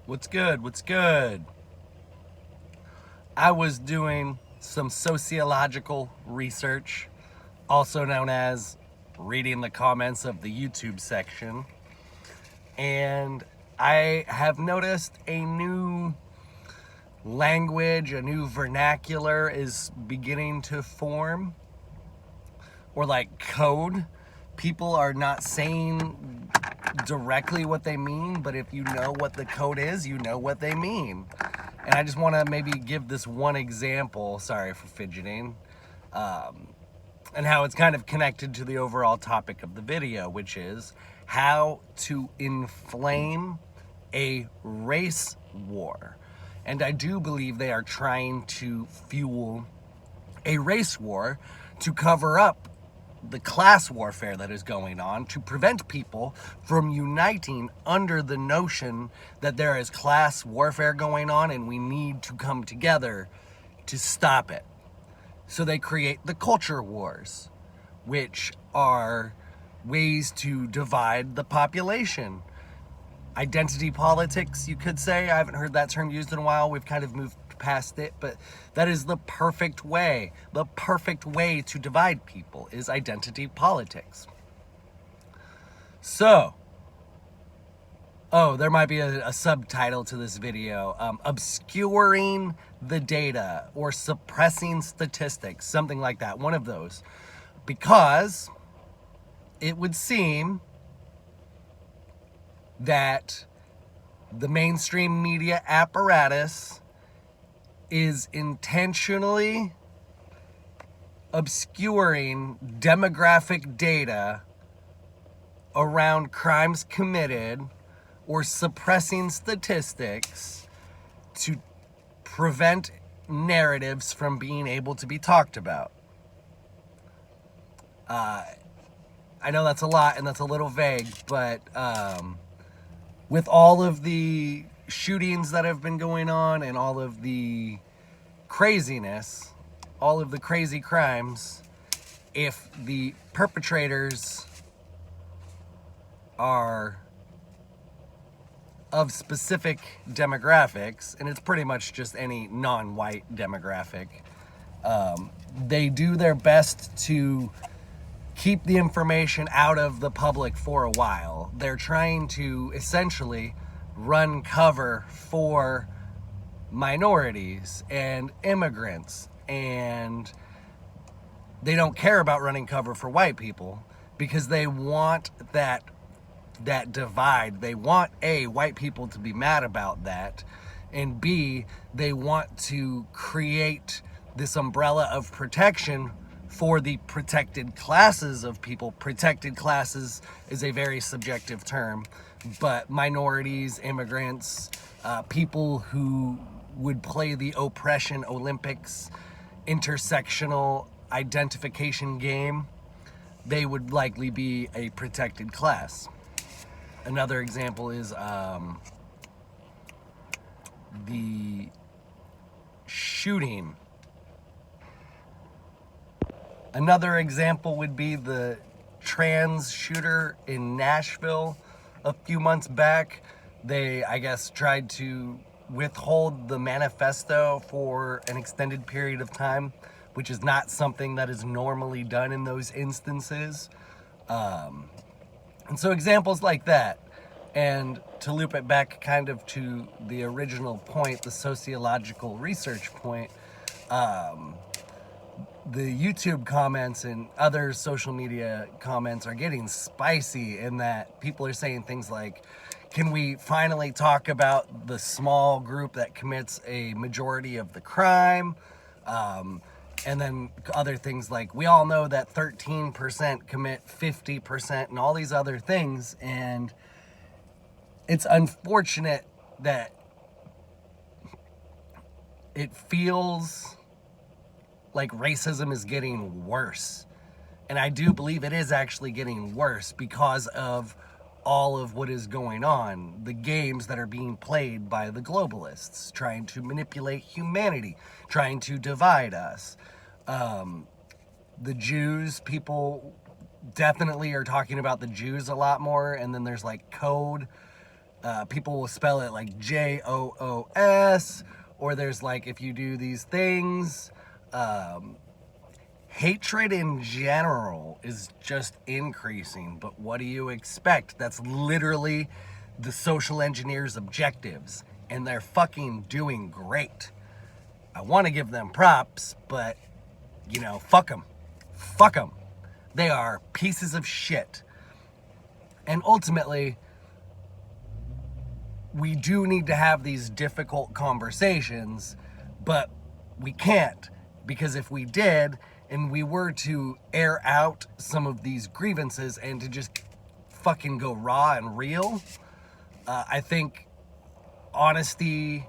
What's good? What's good? I was doing some sociological research, also known as reading the comments of the YouTube section, and I have noticed a new language, a new vernacular is beginning to form, or like code. People are not saying directly what they mean, but if you know what the code is, you know what they mean. And I just want to maybe give this one example, sorry for fidgeting, and how it's kind of connected to the overall topic of the video, which is how to inflame a race war. And I do believe they are trying to fuel a race war to cover up the class warfare that is going on, to prevent people from uniting under the notion that there is class warfare going on and we need to come together to stop it. So they create the culture wars, which are ways to divide the population. Identity politics, you could say. I haven't heard that term used in a while. We've kind of moved past it, but that is the perfect way. The perfect way to divide people is identity politics. So, there might be a subtitle to this video, obscuring the data or suppressing statistics, something like that, one of those. Because it would seem that the mainstream media apparatus is intentionally obscuring demographic data around crimes committed or suppressing statistics to prevent narratives from being able to be talked about. I know that's a lot and that's a little vague, but with all of the shootings that have been going on and all of the craziness, all of the crazy crimes, if the perpetrators are of specific demographics, and it's pretty much just any non-white demographic, they do their best to keep the information out of the public for a while. They're trying to essentially run cover for minorities and immigrants, and they don't care about running cover for white people because they want that divide. They want A, white people to be mad about that, and B, they want to create this umbrella of protection for the protected classes of people. Protected classes is a very subjective term, but minorities, immigrants, people who would play the oppression Olympics intersectional identification game, they would likely be a protected class. Another example is the shooting. Another example would be the trans shooter in Nashville a few months back. They, I guess, tried to withhold the manifesto for an extended period of time, which is not something that is normally done in those instances. And so examples like that. And to loop it back kind of to the original point, the sociological research point, the YouTube comments and other social media comments are getting spicy in that people are saying things like, can we finally talk about the small group that commits a majority of the crime? And then other things like, we all know that 13% commit 50% and all these other things. And it's unfortunate that it feels like racism is getting worse. And I do believe it is actually getting worse because of all of what is going on. The games that are being played by the globalists, trying to manipulate humanity, trying to divide us. The Jews, people definitely are talking about the Jews a lot more. And then there's like code People will spell it like JOOS, or there's like, if you do these things, hatred in general is just increasing. But what do you expect? That's literally the social engineers' objectives, and they're fucking doing great. I want to give them props, but, you know, fuck them. Fuck them. They are pieces of shit. And ultimately, we do need to have these difficult conversations, but we can't, because if we did, and we were to air out some of these grievances and to just fucking go raw and real, I think honesty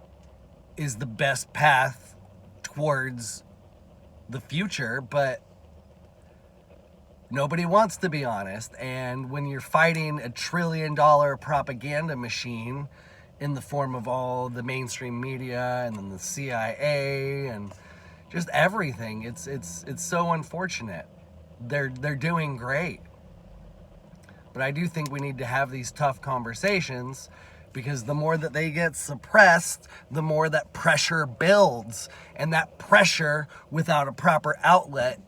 is the best path towards the future, but nobody wants to be honest. And when you're fighting $1 trillion propaganda machine in the form of all the mainstream media and then the CIA and just everything, it's so unfortunate. They're doing great. But I do think we need to have these tough conversations, because the more that they get suppressed, the more that pressure builds. And that pressure without a proper outlet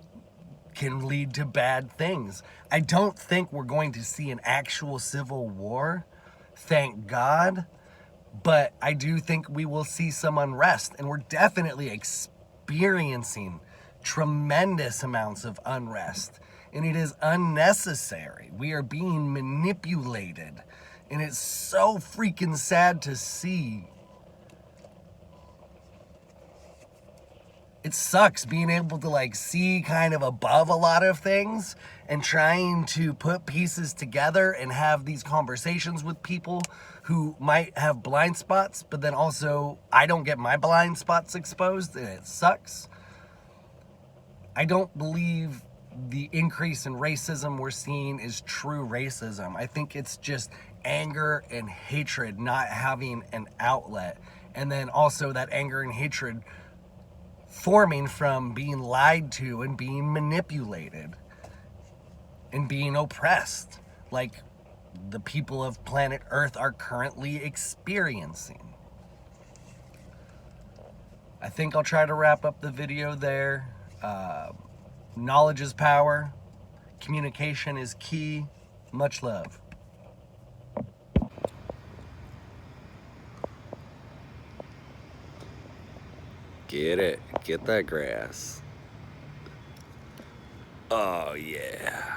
can lead to bad things. I don't think we're going to see an actual civil war, thank God, but I do think we will see some unrest, and we're definitely experiencing tremendous amounts of unrest, and it is unnecessary. We are being manipulated, and it's so freaking sad to see. It sucks being able to like see kind of above a lot of things and trying to put pieces together and have these conversations with people who might have blind spots, but then also I don't get my blind spots exposed, and it sucks. I don't believe the increase in racism we're seeing is true racism. I think it's just anger and hatred not having an outlet, and then also that anger and hatred forming from being lied to and being manipulated and being oppressed, like the people of planet Earth are currently experiencing. I think I'll try to wrap up the video there. Knowledge is power. Communication is key. Much love. Get it. Get that grass. Oh, yeah.